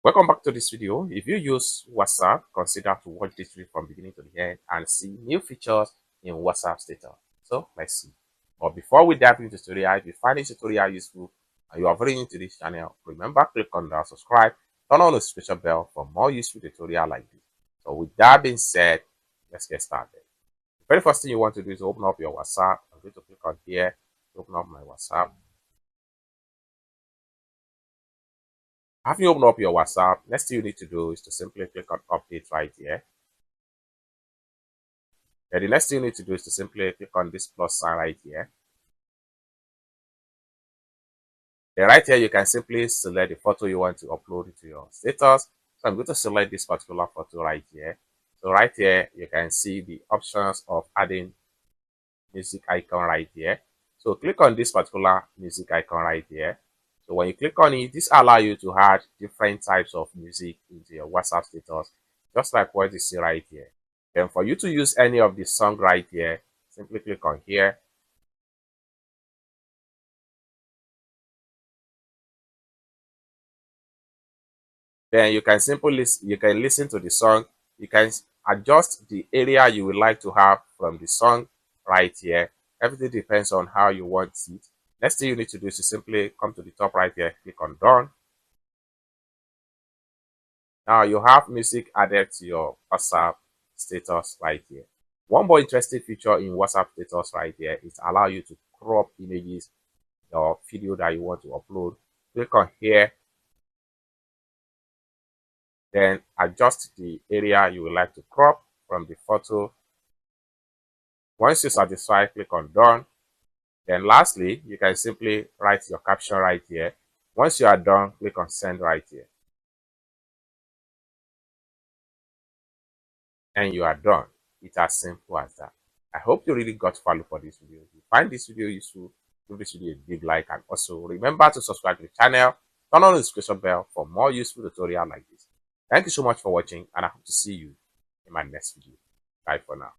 Welcome back to this video. If you use WhatsApp, consider to watch this video from beginning to the end and see new features in WhatsApp status. So let's see. But before we dive into the tutorial, if you find this tutorial useful and you are very new to this channel, remember click on the subscribe, turn on the notification bell for more useful tutorial like this. So with that being said, let's get started. The very first thing you want to do is open up your WhatsApp. I'm going to click on here to open up my WhatsApp. After you open up your WhatsApp, next thing you need to do is to simply click on update right here. Then the next thing you need to do is to simply click on this plus sign right here. Then right here, you can simply select the photo you want to upload into your status. So I'm going to select this particular photo right here. So right here, you can see the options of adding music icon right here. So click on this particular music icon right here. So when you click on it, this allows you to add different types of music into your WhatsApp status, just like what you see right here. Then for you to use any of the song right here, simply click on here. Then you can listen to the song. You can adjust the area you would like to have from the song right here. Everything depends on how you want it. Next thing you need to do is to simply come to the top right here, click on done. Now you have music added to your WhatsApp status right here. One more interesting feature in WhatsApp status right here is allow you to crop images or video that you want to upload. Click on here, then adjust the area you would like to crop from the photo. Once you're satisfied, click on done. Then lastly, you can simply write your caption right here. Once you are done, click on send right here. And you are done. It's as simple as that. I hope you really got value for this video. If you find this video useful, give this video a big like, and also remember to subscribe to the channel, turn on the notification bell for more useful tutorials like this. Thank you so much for watching, and I hope to see you in my next video. Bye for now.